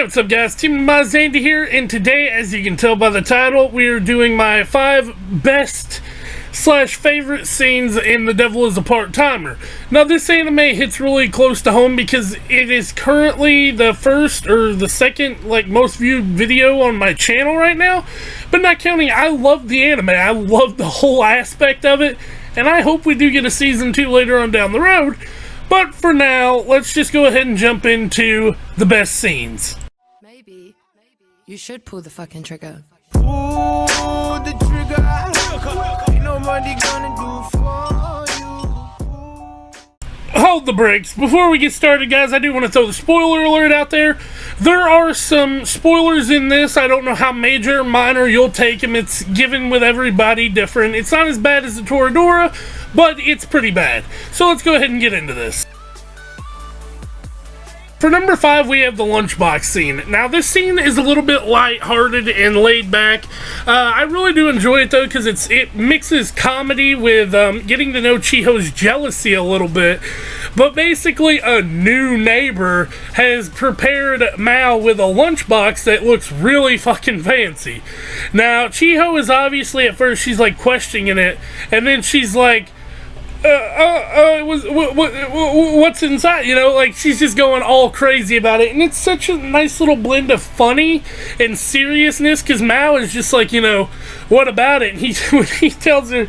what's up guys, TeamDemise Andy here, and today, as you can tell by the title, we are doing my 5 best / favorite scenes in The Devil is a Part-Timer. Now this anime hits really close to home because it is currently the first or the second most viewed video on my channel right now, but not counting, I love the anime, I love the whole aspect of it, and I hope we do get a season 2 later on down the road. But for now, let's just go ahead and jump into the best scenes. Maybe you should pull the fucking trigger. Pull the trigger. Ain't nobody gonna do for you. Hold the brakes. Before we get started, guys, I do want to throw the spoiler alert out there. There are some spoilers in this. I don't know how major or minor you'll take them. It's given with everybody different. It's not as bad as the Toradora, but it's pretty bad. So let's go ahead and get into this. For number 5, we have the lunchbox scene. Now, this scene is a little bit lighthearted and laid back. I really do enjoy it, though, because it mixes comedy with getting to know Chiho's jealousy a little bit. But basically, a new neighbor has prepared Mao with a lunchbox that looks really fucking fancy. Now, Chiho is obviously, at first, she's, questioning it, and then she's like, what's inside, she's just going all crazy about it, and it's such a nice little blend of funny and seriousness, because Mao is just like, what about it, and when he tells her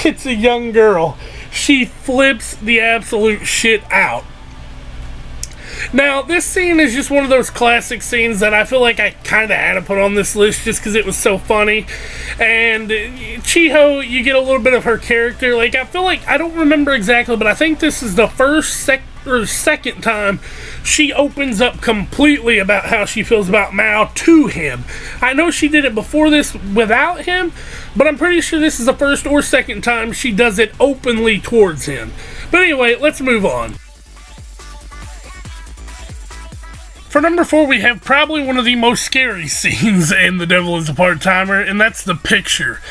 it's a young girl, she flips the absolute shit out. Now, this scene is just one of those classic scenes that I feel like I kind of had to put on this list just because it was so funny. And Chiho, you get a little bit of her character. I feel like, I don't remember exactly, but I think this is the second time she opens up completely about how she feels about Mao to him. I know she did it before this without him, but I'm pretty sure this is the first or second time she does it openly towards him. But anyway, let's move on. For number 4, we have probably one of the most scary scenes in The Devil is a Part-Timer, and that's the picture.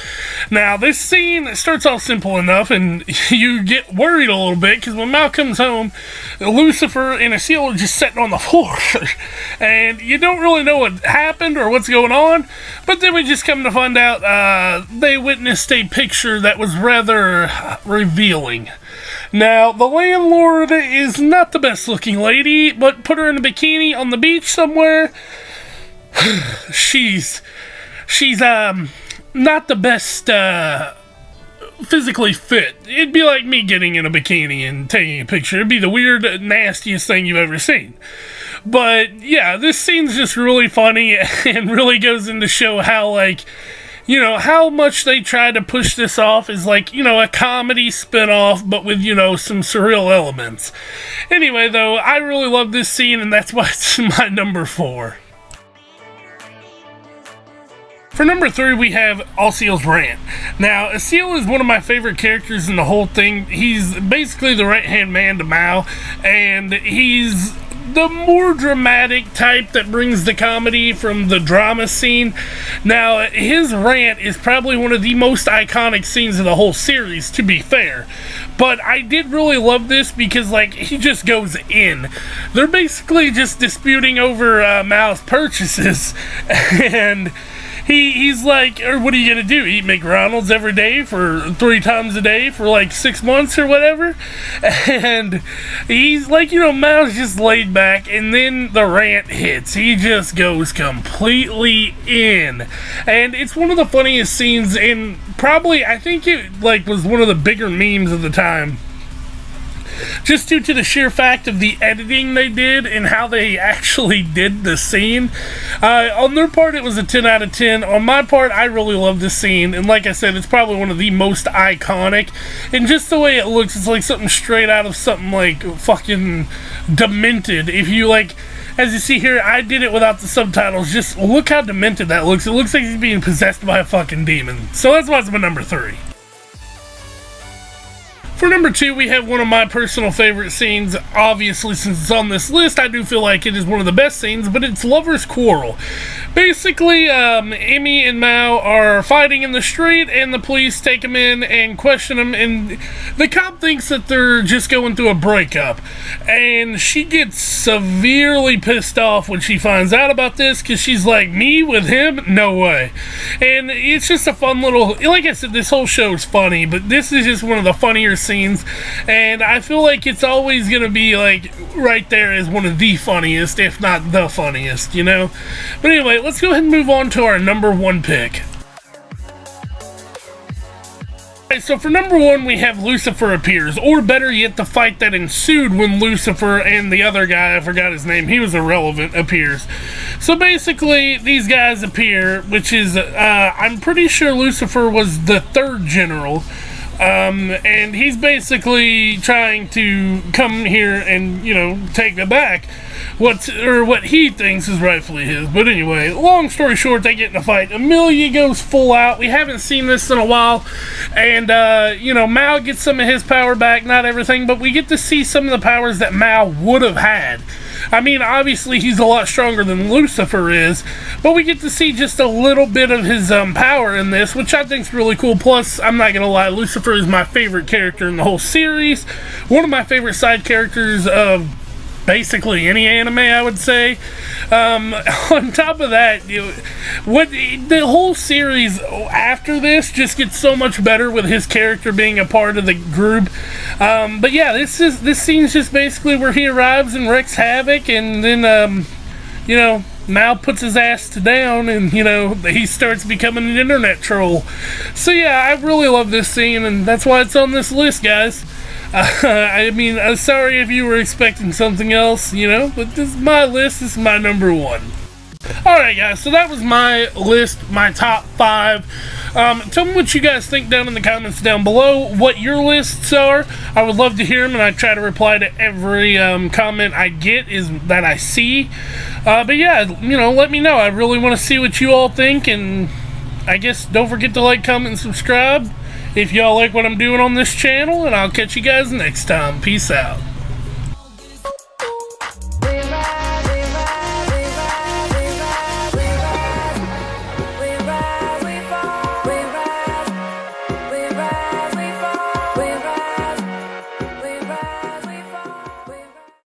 Now, this scene starts off simple enough, and you get worried a little bit, because when Mao comes home, Lucifer and Alciel are just sitting on the floor, and you don't really know what happened or what's going on, but then we just come to find out they witnessed a picture that was rather revealing. Now, the landlord is not the best looking lady, but put her in a bikini on the beach somewhere. she's not the best physically fit. It'd be like me getting in a bikini and taking a picture. It'd be the weird, nastiest thing you've ever seen. But yeah, this scene's just really funny and really goes into show how how much they try to push this off as a comedy spin-off, but with, some surreal elements. Anyway, though, I really love this scene, and that's why it's my number 4. For number 3, we have Alciel's Rant. Now, Alciel is one of my favorite characters in the whole thing. He's basically the right-hand man to Mao, and he's the more dramatic type that brings the comedy from the drama scene. Now, his rant is probably one of the most iconic scenes of the whole series, to be fair. But I did really love this because, he just goes in. They're basically just disputing over Mao's purchases, and he's like, or what are you gonna do? Eat McDonald's every day for 3 times a day for 6 months or whatever? And he's Mao's just laid back, and then the rant hits. He just goes completely in. And it's one of the funniest scenes, and probably, I think it was one of the bigger memes of the time. Just due to the sheer fact of the editing they did and how they actually did the scene. On their part, it was a 10 out of 10. On my part, I really love this scene. And like I said, it's probably one of the most iconic. And just the way it looks, it's like something straight out of something fucking demented. If you as you see here, I did it without the subtitles. Just look how demented that looks. It looks like he's being possessed by a fucking demon. So that's why it's my number 3. For number 2, we have one of my personal favorite scenes. Obviously, since it's on this list, I do feel like it is one of the best scenes, but it's Lover's Quarrel. Basically, Emmy and Mao are fighting in the street, and the police take them in and question them, and the cop thinks that they're just going through a breakup. And she gets severely pissed off when she finds out about this, because she's like, me with him? No way. And it's just a fun little, like I said, this whole show is funny, but this is just one of the funnier scenes, and I feel like it's always going to be like right there as one of the funniest, if not the funniest, you know? But anyway, let's go ahead and move on to our number 1 pick. Alright, so for number 1, we have Lucifer Appears, or better yet, the fight that ensued when Lucifer and the other guy, I forgot his name, he was irrelevant, appears. So basically, these guys appear, which is, I'm pretty sure Lucifer was the 3rd general, and he's basically trying to come here and, you know, take it back. What he thinks is rightfully his. But anyway, long story short, they get in a fight. Amelia goes full out. We haven't seen this in a while. And, you know, Mao gets some of his power back. Not everything, but we get to see some of the powers that Mao would have had. I mean, obviously, he's a lot stronger than Lucifer is, but we get to see just a little bit of his power in this, which I think is really cool. Plus, I'm not going to lie, Lucifer is my favorite character in the whole series. One of my favorite side characters of basically any anime, I would say. On top of that, you know, what the whole series after this just gets so much better with his character being a part of the group. But yeah, this scene's just basically where he arrives and wreaks havoc, and then you know, Mao puts his ass down, and you know, he starts becoming an internet troll. So yeah, I really love this scene, and that's why it's on this list, guys. I mean, I'm sorry if you were expecting something else, you know, but this is my list. This is my number 1. Alright, guys, so that was my list, my top 5. Tell me what you guys think down in the comments down below, what your lists are. I would love to hear them, and I try to reply to every comment I get that I see. But yeah, you know, let me know. I really want to see what you all think, and I guess don't forget to like, comment, and subscribe if y'all like what I'm doing on this channel, and I'll catch you guys next time. Peace out.